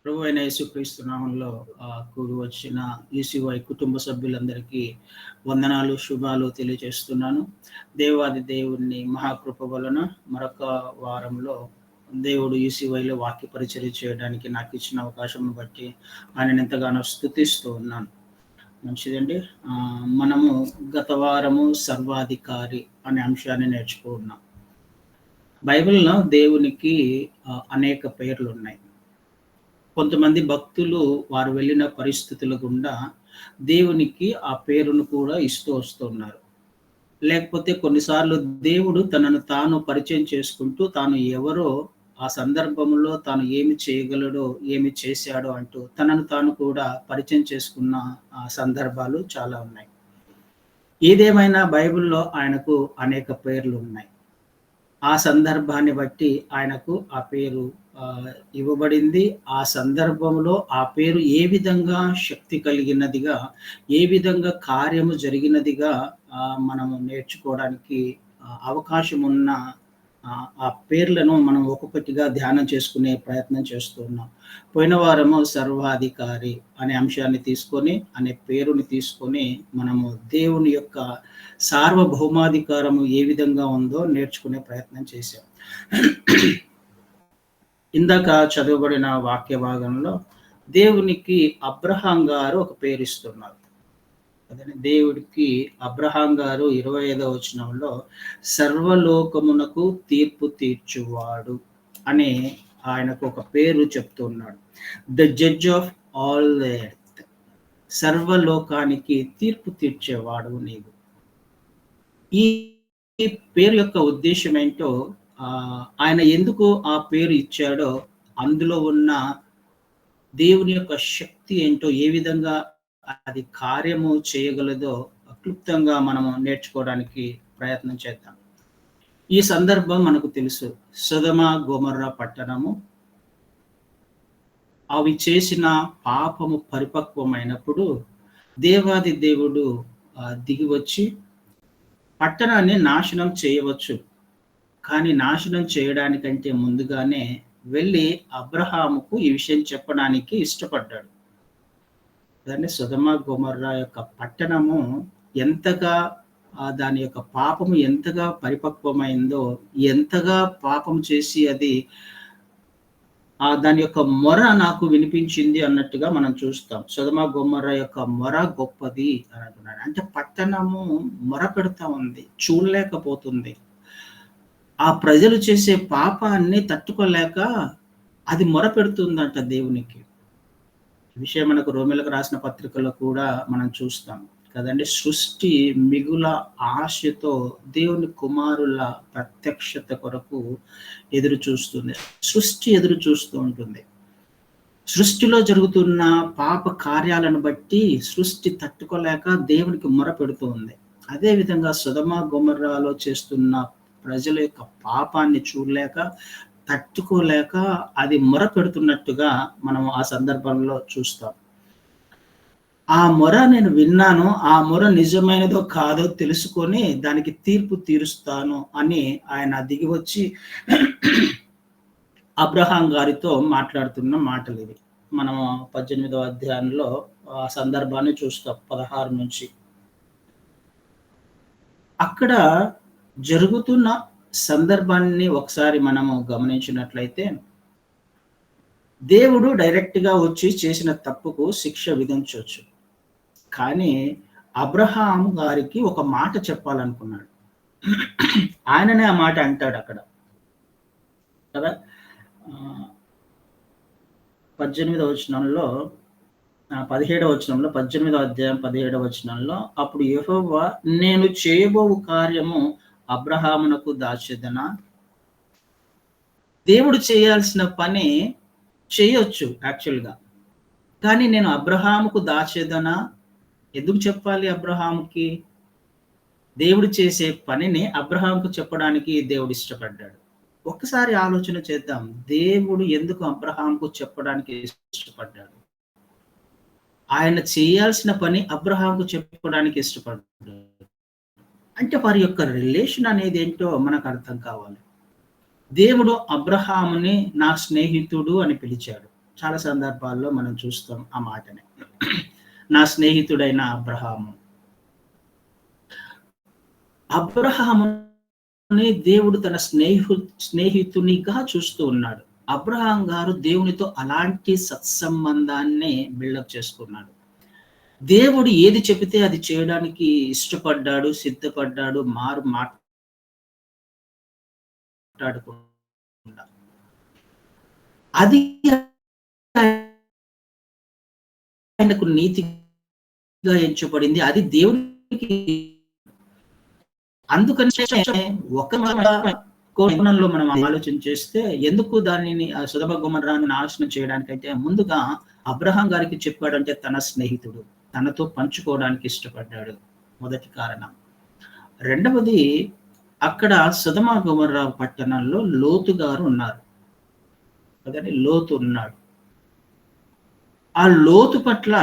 ప్రభు అయిన యేసుక్రీస్తు నామంలో కూడి వచ్చిన ఈసీవై కుటుంబ సభ్యులందరికీ వందనాలు, శుభాలు తెలియజేస్తున్నాను. దేవాది దేవుని మహాకృప వలన మరొక వారంలో దేవుడు ఈసీవైలో వాక్య పరిచర్య చేయడానికి నాకు ఇచ్చిన అవకాశం బట్టి ఆయన ఎంతగానో స్తుతిస్తూ ఉన్నాను. మంచిదండి. మనము గత వారము సర్వాధికారి అనే అంశాన్ని నేర్చుకున్నాం. బైబిల్లో దేవునికి అనేక పేర్లు ఉన్నాయి. కొంతమంది భక్తులు వారు వెళ్ళిన పరిస్థితుల గుండా దేవునికి ఆ పేరును కూడా ఇస్తూ వస్తున్నారు. లేకపోతే కొన్నిసార్లు దేవుడు తనను తాను పరిచయం చేసుకుంటూ తాను ఎవరో ఆ సందర్భంలో తాను ఏమి చేయగలడో, ఏమి చేశాడో అంటూ తనను తాను కూడా పరిచయం చేసుకున్న సందర్భాలు చాలా ఉన్నాయి. ఏదేమైనా బైబిల్లో ఆయనకు అనేక పేర్లు ఉన్నాయి. ఆ సందర్భాన్ని బట్టి ఆయనకు ఆ పేరు ఇవ్వబడింది. ఆ సందర్భంలో ఆ పేరు ఏ విధంగా శక్తి కలిగినదిగా, ఏ విధంగా కార్యము జరిగినదిగా మనము నేర్చుకోవడానికి అవకాశం ఉన్న ఆ పేర్లను మనం ఒక్కొక్కటిగా ధ్యానం చేసుకునే ప్రయత్నం చేస్తూ ఉన్నాం. పోయిన వారము సర్వాధికారి అనే అంశాన్ని తీసుకొని, అనే పేరుని తీసుకొని మనము దేవుని యొక్క సార్వభౌమాధికారము ఏ విధంగా ఉందో నేర్చుకునే ప్రయత్నం చేశాం. ఇందాక చదవబడిన వాక్య భాగంలో దేవునికి అబ్రహాం గారు ఒక పేరు ఇస్తున్నారు. దేవుడికి అబ్రహాం గారు 25వ వచనంలో సర్వలోకమునకు తీర్పు తీర్చువాడు అనే ఆయనకు ఒక పేరు చెప్తున్నాడు. The judge of all the earth, సర్వలోకానికి తీర్పు తీర్చేవాడు నీవు. ఈ పేరు యొక్క ఉద్దేశం ఏంటో, ఆయన ఎందుకు ఆ పేరు ఇచ్చాడో, అందులో ఉన్న దేవుని యొక్క శక్తి ఏంటో, ఏ విధంగా అది కార్యము చేయగలదో క్లుప్తంగా మనము నేర్చుకోవడానికి ప్రయత్నం చేద్దాం. ఈ సందర్భం మనకు తెలుసు. సొదొమ గొమొర్రా పట్టణము అవి చేసిన పాపము పరిపక్వమైనప్పుడు దేవాది దేవుడు దిగి వచ్చి పట్టణాన్ని నాశనం చేయవచ్చు, కానీ నాశనం చేయడానికంటే ముందుగానే వెళ్ళి అబ్రహాముకు ఈ విషయం చెప్పడానికి ఇష్టపడ్డాడు. దాన్ని సొదొమ గొమొర్రా యొక్క పట్టణము ఎంతగా దాని యొక్క పాపము ఎంతగా పరిపక్వమైందో, ఎంతగా పాపం చేసి అది దాని యొక్క మొర నాకు వినిపించింది అన్నట్టుగా మనం చూస్తాం. సొదొమ గొమొర్రా యొక్క మొర గొప్పది అని అంటున్నాడు. అంటే పట్టణము మొర పెడతా ఉంది, చూడలేకపోతుంది. ఆ ప్రజలు చేసే పాపాన్ని తట్టుకోలేక అది మొర పెడుతుందంట దేవునికి. ఈ విషయం మనకు రోమీయులకు రాసిన పత్రికలో కూడా మనం చూస్తాం కదండి. సృష్టి మిగుల ఆశతో దేవుని కుమారుల ప్రత్యక్షత కొరకు ఎదురు చూస్తుంది. సృష్టి ఎదురు చూస్తూ ఉంటుంది. సృష్టిలో జరుగుతున్న పాప కార్యాలను బట్టి సృష్టి తట్టుకోలేక దేవునికి మొర పెడుతూ ఉంది. అదేవిధంగా సొదొమ గొమొర్రాలో చేస్తున్న ప్రజల యొక్క పాపాన్ని చూడలేక, తట్టుకోలేక అది మొర పెడుతున్నట్టుగా మనం ఆ సందర్భంలో చూస్తాం. ఆ మొర నేను విన్నాను, ఆ మొర నిజమైనదో కాదో తెలుసుకొని దానికి తీర్పు తీరుస్తాను అని ఆయన దిగి వచ్చి అబ్రహాం గారితో మాట్లాడుతున్న మాటలు ఇవి. మనం 18వ అధ్యాయంలో ఆ సందర్భాన్ని చూస్తాం 16 నుంచి. అక్కడ జరుగుతున్న సందర్భాన్ని ఒకసారి మనము గమనించినట్లయితే, దేవుడు డైరెక్ట్గా వచ్చి చేసిన తప్పుకు శిక్ష విధించవచ్చు, కానీ అబ్రహాం గారికి ఒక మాట చెప్పాలనుకున్నాడు. ఆయననే ఆ మాట అంటాడు అక్కడ కదా. 18వ వచనంలో 17వ వచనంలో 18వ అధ్యాయం 17వ వచనంలో, అప్పుడు యెహోవా నేను చేయబోవు కార్యము అబ్రహామునకు దాచెదనా. దేవుడు చేయాల్సిన పని చేయొచ్చు యాక్చువల్గా, కానీ నేను అబ్రహాముకు దాచేదనా. ఎందుకు చెప్పాలి అబ్రహాముకి? దేవుడు చేసే పనిని అబ్రహాముకు చెప్పడానికి దేవుడు ఇష్టపడ్డాడు. ఒక్కసారి ఆలోచన చేద్దాం, దేవుడు ఎందుకు అబ్రహాముకు చెప్పడానికి ఇష్టపడ్డాడు? ఆయన చేయాల్సిన పని అబ్రహాముకు చెప్పడానికి ఇష్టపడ్డాడు అంటే వారి యొక్క రిలేషన్ అనేది ఏంటో మనకు అర్థం కావాలి. దేవుడు అబ్రహాముని నా స్నేహితుడు అని పిలిచాడు. చాలా సందర్భాల్లో మనం చూస్తాం ఆ మాటని. నా స్నేహితుడైన అబ్రహాము. అబ్రహాముని దేవుడు తన స్నేహితునిగా చూస్తూ ఉన్నాడు. అబ్రహాం గారు దేవునితో అలాంటి సత్సంబంధాన్ని బిల్డప్ చేసుకున్నాడు. దేవుడు ఏది చెబితే అది చేయడానికి ఇష్టపడ్డాడు, సిద్ధపడ్డాడు, మాట్లాడకుండా. అది ఆయనకు నీతిగా ఎంచబడింది. అది దేవునికి. అందుకని ఒక కోణంలో మనం ఆలోచన చేస్తే ఎందుకు దానిని సొదొమ గొమొర్రాను నాశనం చేయడానికంటే ముందుగా అబ్రహాం గారికి చెప్పాడంటే తన స్నేహితుడు, తనతో పంచుకోవడానికి ఇష్టపడ్డాడు. మొదటి కారణం. రెండవది, అక్కడ సొదొమ గొమొర్రా పట్టణంలో లోతు గారు ఉన్నారు కదండి. లోతు ఉన్నాడు. ఆ లోతు పట్ల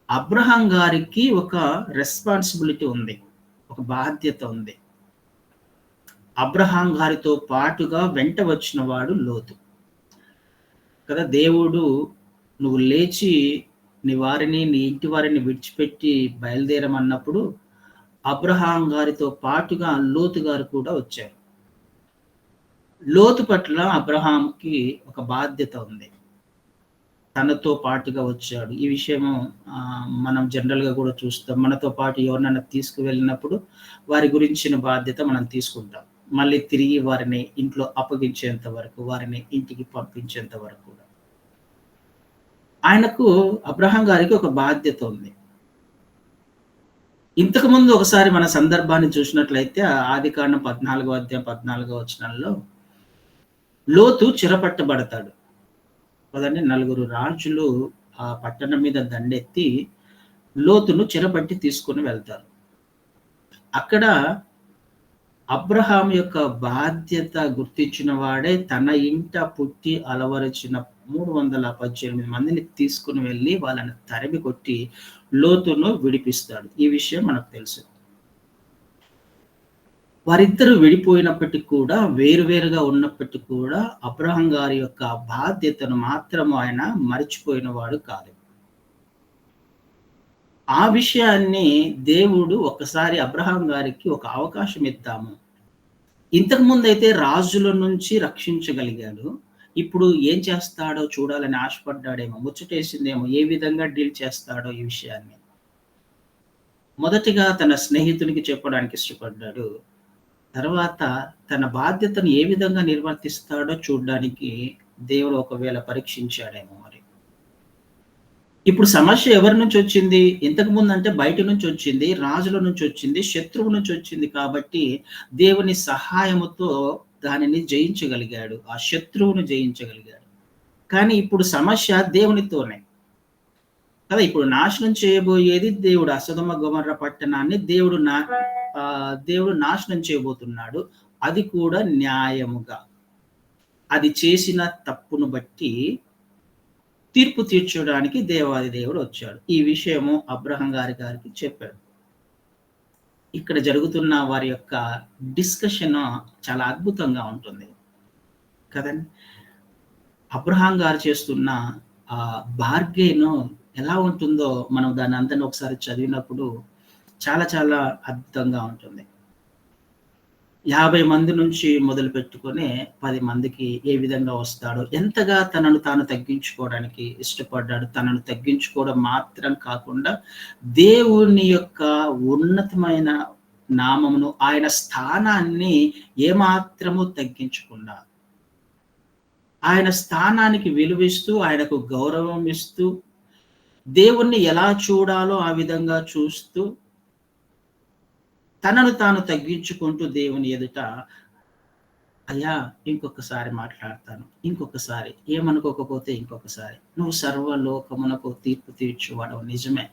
అబ్రహాం గారికి ఒక రెస్పాన్సిబిలిటీ ఉంది, ఒక బాధ్యత ఉంది. అబ్రహాం గారితో పాటుగా వెంట వచ్చిన వాడు లోతు కదా. దేవుడు నువ్వు లేచి నీ వారిని, నీ ఇంటి వారిని విడిచిపెట్టి బయలుదేరమన్నప్పుడు అబ్రహాం గారితో పాటుగా లోతు గారు కూడా వచ్చారు. లోతు పట్ల అబ్రహాంకి ఒక బాధ్యత ఉంది, తనతో పాటుగా వచ్చాడు. ఈ విషయము మనం జనరల్గా కూడా చూస్తాం. మనతో పాటు ఎవరినైనా తీసుకువెళ్ళినప్పుడు వారి గురించిన బాధ్యత మనం తీసుకుంటాం. మళ్ళీ తిరిగి వారిని ఇంట్లో అప్పగించేంత వరకు, వారిని ఇంటికి పంపించేంత వరకు కూడా ఆయనకు, అబ్రహాం గారికి ఒక బాధ్యత ఉంది. ఇంతకు ముందు ఒకసారి మన సందర్భాన్ని చూసినట్లయితే ఆదికాండం 14వ అధ్యాయం 14వ వచనంలో లోతు చెరపట్టబడతాడు కదండి. 4 రాజులు ఆ పట్టణం మీద దండెత్తి లోతును చెరపట్టి తీసుకొని వెళ్తారు. అక్కడ అబ్రహాం యొక్క బాధ్యత గుర్తించిన వాడే తన ఇంట పుట్టి అలవరచిన 318 మందిని తీసుకుని వెళ్ళి వాళ్ళని తరిమి కొట్టి లోతును విడిపిస్తాడు. ఈ విషయం మనకు తెలుసు. వారిద్దరూ విడిపోయినప్పటికీ కూడా, వేరువేరుగా ఉన్నప్పటికీ కూడా అబ్రహాం గారి యొక్క బాధ్యతను మాత్రం ఆయన మరిచిపోయిన వాడు కాదు. ఆ విషయాన్ని దేవుడు ఒక్కసారి అబ్రహాం గారికి ఒక అవకాశం ఇద్దాము. ఇంతకు ముందైతే రాజుల నుంచి రక్షించగలిగాడు. ఇప్పుడు ఏం చేస్తాడో చూడాలని ఆశపడ్డాడేమో, ముచ్చటేసిందేమో, ఏ విధంగా డీల్ చేస్తాడో ఈ విషయాన్ని. మొదటిగా తన స్నేహితునికి చెప్పడానికి ఇష్టపడ్డాడు. తర్వాత తన బాధ్యతను ఏ విధంగా నిర్వర్తిస్తాడో చూడడానికి దేవుడు ఒకవేళ పరీక్షించాడేమో మరి. ఇప్పుడు సమస్య ఎవరి నుంచి వచ్చింది? ఇంతకు ముందు అంటే బయట నుంచి వచ్చింది, రాజుల నుంచి వచ్చింది, శత్రువు నుంచి వచ్చింది. కాబట్టి దేవుని సహాయముతో దానిని జయించగలిగాడు, ఆ శత్రువును జయించగలిగాడు. కానీ ఇప్పుడు సమస్య దేవునితోనే కదా. ఇప్పుడు నాశనం చేయబోయేది దేవుడు. సొదొమ గొమొర్రా పట్టణాన్ని దేవుడు నాశనం చేయబోతున్నాడు. అది కూడా న్యాయముగా. అది చేసిన తప్పును బట్టి తీర్పు తీర్చడానికి దేవాది దేవుడు వచ్చాడు. ఈ విషయము అబ్రహాం గారికి చెప్పాడు. ఇక్కడ జరుగుతున్న వారి యొక్క డిస్కషన్ చాలా అద్భుతంగా ఉంటుంది కదండి. అబ్రహాం గారు చేస్తున్న ఆ బార్గెన్ ఎలా ఉంటుందో మనం దాన్ని అంతా ఒకసారి చదివినప్పుడు చాలా చాలా అద్భుతంగా ఉంటుంది. 50 మంది నుంచి మొదలు పెట్టుకొని 10 మందికి ఏ విధంగా వస్తాడో, ఎంతగా తనను తాను తగ్గించుకోవడానికి ఇష్టపడ్డాడు. తనను తగ్గించుకోవడం మాత్రం కాకుండా దేవుని యొక్క ఉన్నతమైన నామమును, ఆయన స్థానాన్ని ఏమాత్రము తగ్గించకుండా, ఆయన స్థానానికి విలువిస్తూ, ఆయనకు గౌరవం ఇస్తూ, దేవుణ్ణి ఎలా చూడాలో ఆ విధంగా చూస్తూ, తనను తాను తగ్గించుకుంటూ దేవుని ఎదుట, అయ్యా ఇంకొకసారి మాట్లాడతాను, ఇంకొకసారి ఏమనుకోకపోతే ఇంకొకసారి, నువ్వు సర్వలోకమునకు తీర్పు తీర్చువాడవు. నిజమే,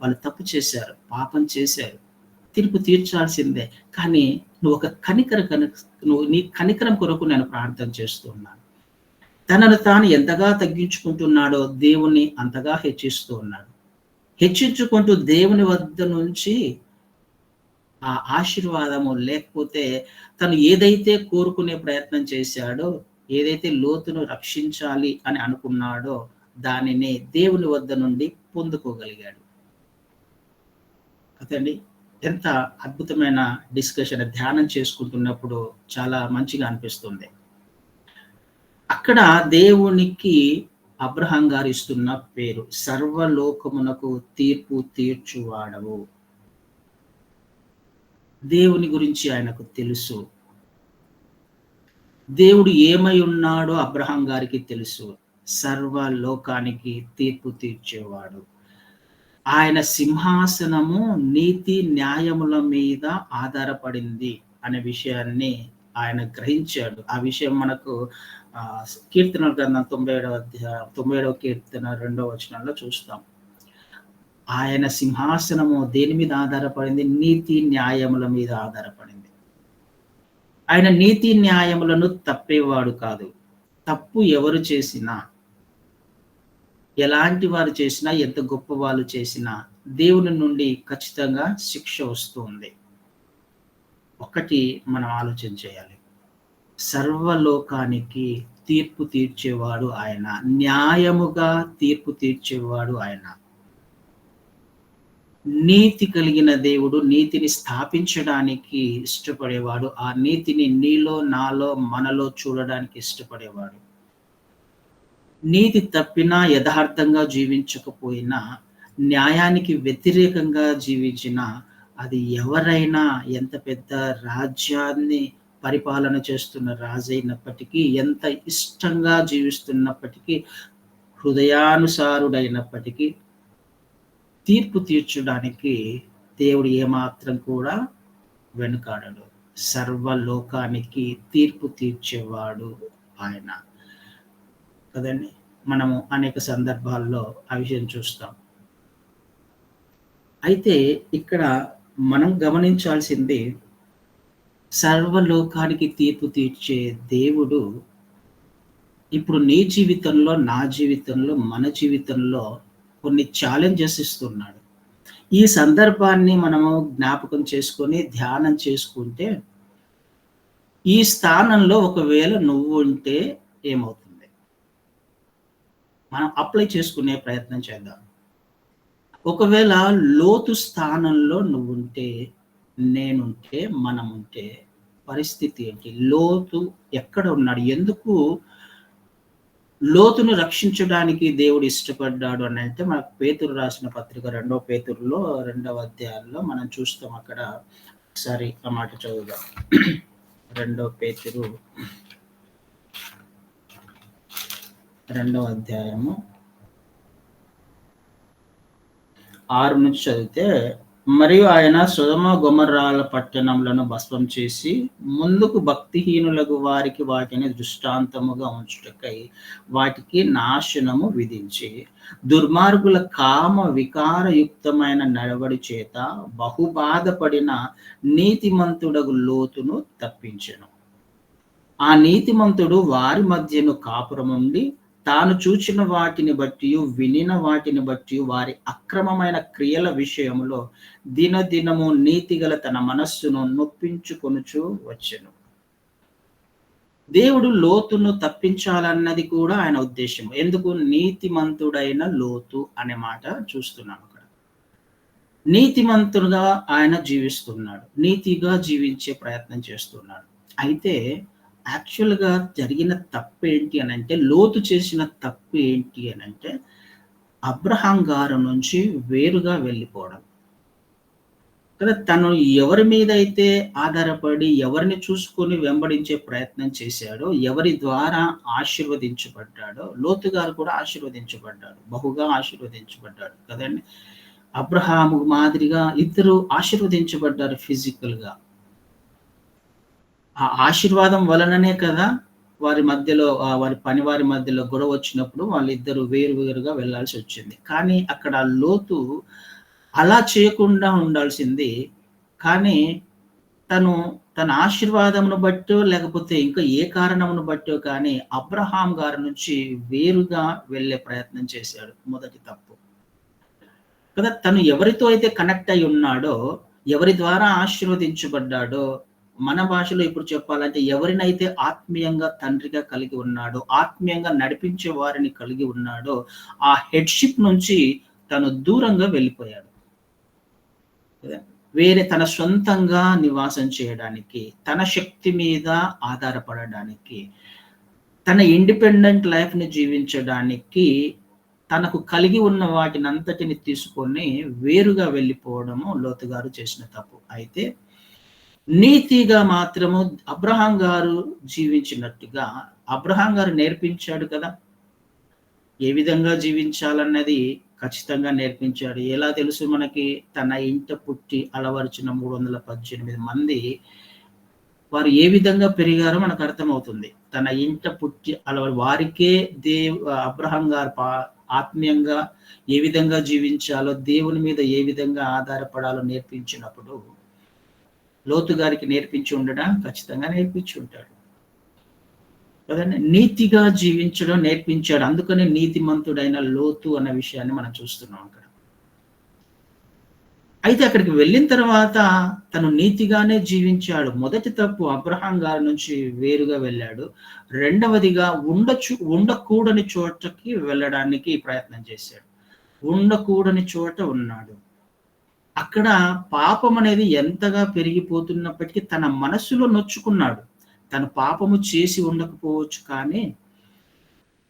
వాళ్ళు తప్పు చేశారు, పాపం చేశారు, తీర్పు తీర్చాల్సిందే. కానీ నువ్వు ఒక నువ్వు నీ కనికరం కొరకు నేను ప్రార్థన చేస్తున్నాను. తనను తాను ఎంతగా తగ్గించుకుంటున్నాడో దేవుణ్ణి అంతగా హెచ్చిస్తూ ఉన్నాడు. హెచ్చించుకుంటూ దేవుని వద్ద నుంచి ఆ ఆశీర్వాదము, లేకపోతే తను ఏదైతే కోరుకునే ప్రయత్నం చేశాడో, ఏదైతే లోతును రక్షించాలి అని అనుకున్నాడో దానిని దేవుని వద్ద నుండి పొందుకోగలిగాడు కదండి. ఎంత అద్భుతమైన డిస్కషన్, ధ్యానం చేసుకుంటున్నప్పుడు చాలా మంచిగా అనిపిస్తుంది. అక్కడ దేవునికి అబ్రహాం గారు ఇస్తున్న పేరు సర్వలోకమునకు తీర్పు తీర్చువాడవు. దేవుని గురించి ఆయనకు తెలుసు. దేవుడు ఏమై ఉన్నాడో అబ్రహాం గారికి తెలుసు. సర్వలోకానికి తీర్పు తీర్చేవాడు. ఆయన సింహాసనము నీతి న్యాయముల మీద ఆధారపడింది అనే విషయాన్ని ఆయన గ్రహించాడు. ఆ విషయం మనకు కీర్తనల గ్రంథం 97వ కీర్తన 2వ వచనంలో చూస్తాం. ఆయన సింహాసనము దేని మీద ఆధారపడింది? నీతి న్యాయముల మీద ఆధారపడింది. ఆయన నీతి న్యాయములను తప్పేవాడు కాదు. తప్పు ఎవరు చేసినా, ఎలాంటి వారు చేసినా, ఎంత గొప్ప వాళ్ళు చేసినా దేవుని నుండి ఖచ్చితంగా శిక్ష వస్తుంది. ఒకటి మనం ఆలోచన చేయాలి. సర్వలోకానికి తీర్పు తీర్చేవాడు ఆయన. న్యాయముగా తీర్పు తీర్చేవాడు ఆయన. నీతి కలిగిన దేవుడు, నీతిని స్థాపించడానికి ఇష్టపడేవాడు. ఆ నీతిని నీలో, నాలో, మనలో చూడడానికి ఇష్టపడేవాడు. నీతి తప్పినా, యథార్థంగా జీవించకపోయినా, న్యాయానికి వ్యతిరేకంగా జీవించినా, అది ఎవరైనా, ఎంత పెద్ద రాజ్యాన్ని పరిపాలన చేస్తున్న రాజైనప్పటికీ, ఎంత ఇష్టంగా జీవిస్తున్నప్పటికీ, హృదయానుసారుడైనప్పటికీ తీర్పు తీర్చడానికి దేవుడు ఏమాత్రం కూడా వెనుకాడడు. సర్వలోకానికి తీర్పు తీర్చేవాడు ఆయన కదండి. మనము అనేక సందర్భాల్లో ఆ విషయం చూస్తాం. అయితే ఇక్కడ మనం గమనించాల్సింది, సర్వలోకానికి తీర్పు తీర్చే దేవుడు ఇప్పుడు నీ జీవితంలో, నా జీవితంలో, మన జీవితంలో కొన్ని ఛాలెంజెస్ ఇస్తున్నాడు. ఈ సందర్భాన్ని మనము జ్ఞాపకం చేసుకొని ధ్యానం చేసుకుంటే, ఈ స్థానంలో ఒకవేళ నువ్వు ఉంటే ఏమవుతుంది? మనం అప్లై చేసుకునే ప్రయత్నం చేద్దాం. ఒకవేళ లోతు స్థానంలో నువ్వుంటే, నేనుంటే, మనముంటే పరిస్థితి ఏంటి? లోతు ఎక్కడ ఉన్నాడు? ఎందుకు లోతును రక్షించడానికి దేవుడు ఇష్టపడ్డాడు అని అంటే, మనకు పేతురు రాసిన పత్రిక 2వ పేతురులో 2వ అధ్యాయంలో మనం చూస్తాం. అక్కడ ఒకసారి ఆ మాట చదువుదాం. 2వ పేతురు 2వ అధ్యాయము 6 నుంచి చదివితే, మరియు ఆయన సొదొమ గొమొర్రాల పట్టణములను భస్మం చేసి ముందుకు భక్తిహీనులకు వారికి వాటిని దృష్టాంతముగా ఉంచుటకై వాటికి నాశనము విధించి, దుర్మార్గుల కామ వికారయుక్తమైన నడవడి చేత బహుబాధపడిన నీతిమంతుడగు లోతును తప్పించెను. ఆ నీతిమంతుడు వారి మధ్యను కాపురముండి, తాను చూచిన వాటిని బట్టి, వినిన వాటిని బట్టి వారి అక్రమమైన క్రియల విషయంలో దినదినము నీతిగల తన మనస్సును నొప్పించుకొనుచు వచ్చెను. దేవుడు లోతును తప్పించాలన్నది కూడా ఆయన ఉద్దేశం. ఎందుకు? నీతిమంతుడైన లోతు అనే మాట చూస్తున్నాం అక్కడ. నీతిమంతుడుగా ఆయన జీవిస్తున్నాడు, నీతిగా జీవించే ప్రయత్నం చేస్తున్నాడు. అయితే యాక్చువల్‌గా జరిగిన తప్పేంటి అనంటే, లోతు చేసిన తప్పు ఏంటి అనంటే, అబ్రహాం గారి నుంచి వేరుగా వెళ్ళిపోవడం. కదా, తను ఎవరి మీద అయితే ఆధారపడి, ఎవరిని చూసుకొని వెంబడించే ప్రయత్నం చేశాడో, ఎవరి ద్వారా ఆశీర్వదించబడ్డాడో, లోతు గారు కూడా ఆశీర్వదించబడ్డాడు. బహుగా ఆశీర్వదించబడ్డాడు కదండీ. అబ్రహాము మాదిరిగా ఇద్దరు ఆశీర్వదించబడ్డారు ఫిజికల్‌గా. ఆ ఆశీర్వాదం వలననే కదా వారి మధ్యలో, వారి పనివారి మధ్యలో గొడవ వచ్చినప్పుడు వాళ్ళిద్దరూ వేరుగా వెళ్ళాల్సి వచ్చింది. కానీ అక్కడ లోతు అలా చేయకుండా ఉండాల్సింది. కానీ తన ఆశీర్వాదమును బట్టో, లేకపోతే ఇంకా ఏ కారణమును బట్టో కానీ అబ్రహాం గారి నుంచి వేరుగా వెళ్ళే ప్రయత్నం చేశాడు. మొదటి తప్పు కదా. తను ఎవరితో అయితే కనెక్ట్ అయి ఉన్నాడో, ఎవరి ద్వారా ఆశీర్వదించబడ్డాడో, మన భాషలో ఇప్పుడు చెప్పాలంటే ఎవరినైతే ఆత్మీయంగా తండ్రిగా కలిగి ఉన్నాడో, ఆత్మీయంగా నడిపించే వారిని కలిగి ఉన్నాడో, ఆ హెడ్‌షిప్ నుంచి తను దూరంగా వెళ్ళిపోయాడు. కదా! వేరే తన సొంతంగా నివాసం చేయడానికి, తన శక్తి మీద ఆధారపడడానికి, తన ఇండిపెండెంట్ లైఫ్‌ని జీవించడానికి, తనకు కలిగి ఉన్న వాటినంతటిని తీసుకొని వేరుగా వెళ్ళిపోవడము లోతు గారు చేసిన తప్పు. అయితే నీతిగా మాత్రము అబ్రహాం గారు జీవించినట్టుగా అబ్రహాం గారు నేర్పించాడు కదా! ఏ విధంగా జీవించాలన్నది ఖచ్చితంగా నేర్పించాడు. ఎలా తెలుసు మనకి? తన ఇంట పుట్టి అలవరచిన 318 మంది వారు ఏ విధంగా పెరిగారో మనకు అర్థమవుతుంది. తన ఇంట పుట్టి వారికే అబ్రహాం గారు ఆత్మీయంగా ఏ విధంగా జీవించాలో, దేవుని మీద ఏ విధంగా ఆధారపడాలో నేర్పించినప్పుడు, లోతు గారికి నేర్పించి ఉండడా? ఖచ్చితంగా నేర్పించి ఉంటాడు. కదండీ! నీతిగా జీవించడం నేర్పించాడు. అందుకనే నీతిమంతుడైన లోతు అన్న విషయాన్ని మనం చూస్తున్నాం అక్కడ. అయితే అక్కడికి వెళ్ళిన తర్వాత తను నీతిగానే జీవించాడు. మొదటి తప్పు అబ్రహాం గారి నుంచి వేరుగా వెళ్ళాడు. రెండవదిగా ఉండకూడని చోటకి వెళ్ళడానికి ప్రయత్నం చేశాడు. ఉండకూడని చోట ఉన్నాడు. అక్కడ పాపం అనేది ఎంతగా పెరిగిపోతున్నప్పటికీ తన మనస్సులో నొచ్చుకున్నాడు. తను పాపము చేసి ఉండకపోవచ్చు కానీ,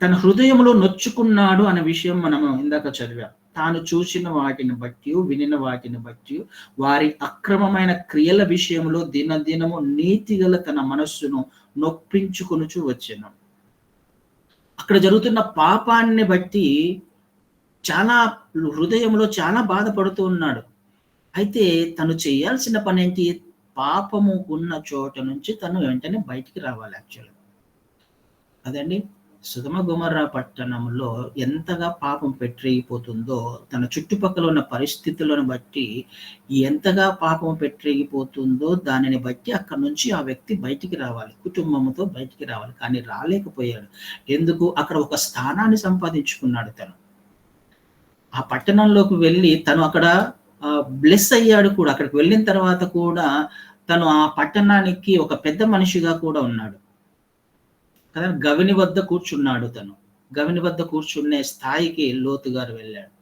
తన హృదయంలో నొచ్చుకున్నాడు అనే విషయం మనము ఇందాక చదివాం. తాను చూసిన వాటిని బట్టి, వినిన వాటిని బట్టి, వారి అక్రమమైన క్రియల విషయంలో దినదినము నీతిగల తన మనస్సును నొప్పించుకొనుచు వచ్చెను. అక్కడ జరుగుతున్న పాపాన్ని బట్టి చాలా హృదయంలో చాలా బాధపడుతూ ఉన్నాడు. అయితే తను చేయాల్సిన పనేంటి? పాపము ఉన్న చోట నుంచి తను వెంటనే బయటికి రావాలి యాక్చువల్‌గా. అదండి. సొదొమ గొమొర్రా పట్టణంలో ఎంతగా పాపం పెట్టిరేగిపోతుందో, తన చుట్టుపక్కల ఉన్న పరిస్థితులను బట్టి ఎంతగా పాపం పెట్టిరేగిపోతుందో దానిని బట్టి అక్కడి నుంచి ఆ వ్యక్తి బయటికి రావాలి. కుటుంబముతో బయటికి రావాలి. కానీ రాలేకపోయాడు. ఎందుకు? అక్కడ ఒక స్థానాన్ని సంపాదించుకున్నాడు తను. ఆ పట్టణంలోకి వెళ్ళి తను అక్కడ బ్లెస్ అయ్యాడు కూడా. అక్కడికి వెళ్ళిన తర్వాత కూడా తను ఆ పట్టణానికి ఒక పెద్ద మనిషిగా కూడా ఉన్నాడు. కదా! గవిని వద్ద కూర్చున్నాడు తను. గవిని వద్ద కూర్చునే స్థాయికి లోతు గారు వెళ్ళాడు.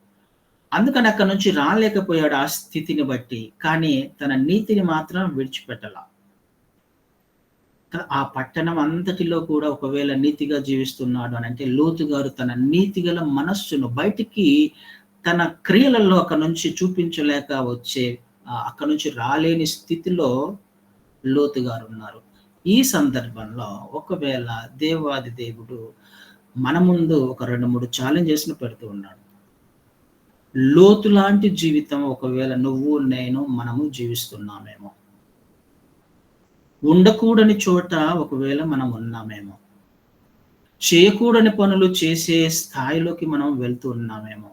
అందుకని అక్కడి నుంచి రాలేకపోయాడు ఆ స్థితిని బట్టి. కానీ తన నీతిని మాత్రం విడిచిపెట్టల. ఆ పట్టణం అంతటిలో కూడా ఒకవేళ నీతిగా జీవిస్తున్నాడు అనంటే లోతు గారు తన నీతిగల మనస్సును బయటికి తన క్రియలలో అక్కడి నుంచి చూపించలేక వచ్చే అక్కడి నుంచి రాలేని స్థితిలో లోతు గారు ఉన్నారు. ఈ సందర్భంలో ఒకవేళ దేవాది దేవుడు మన ముందు ఒక 2, 3 ఛాలెంజెస్‌ని పెడుతూ ఉన్నాడు. లోతు లాంటి జీవితం ఒకవేళ నువ్వు, నేను, మనము జీవిస్తున్నామేమో. ఉండకూడని చోట ఒకవేళ మనం ఉన్నామేమో. చేయకూడని పనులు చేసే స్థాయిలోకి మనం వెళ్తూ ఉన్నామేమో.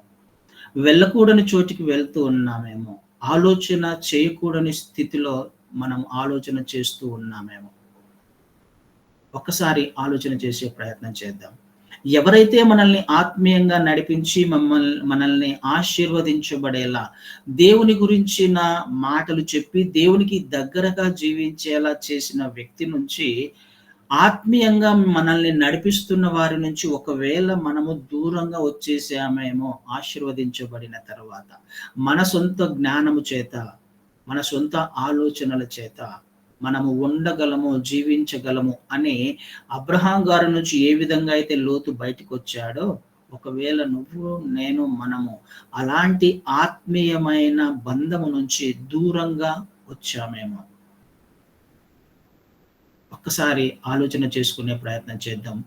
వెళ్ళకూడని చోటికి వెళ్తూ ఉన్నామేమో. ఆలోచన చేయకూడని స్థితిలో మనం ఆలోచన చేస్తూ ఉన్నామేమో. ఒక్కసారి ఆలోచన చేసే ప్రయత్నం చేద్దాం. ఎవరైతే మనల్ని ఆత్మీయంగా నడిపించి మనల్ని ఆశీర్వదించబడేలా దేవుని గురించిన మాటలు చెప్పి దేవునికి దగ్గరగా జీవించేలా చేసిన వ్యక్తి నుంచి ఆత్మీయంగా మనల్ని నడిపిస్తున్న వారి నుంచి ఒకవేళ మనము దూరంగా వచ్చేసామేమో ఆశీర్వదించబడిన తర్వాత మన సొంత జ్ఞానము చేత, మన సొంత ఆలోచనల చేత మనము ఉండగలము, జీవించగలము అని అబ్రహాం గారి నుంచి ఏ విధంగా అయితే లోతు బయటికొచ్చాడో, ఒకవేళ నువ్వు, నేను, మనము అలాంటి ఆత్మీయమైన బంధము నుంచి దూరంగా వచ్చామేమో. ఒక్కసారి ఆలోచన చేసుకునే ప్రయత్నం చేద్దాం.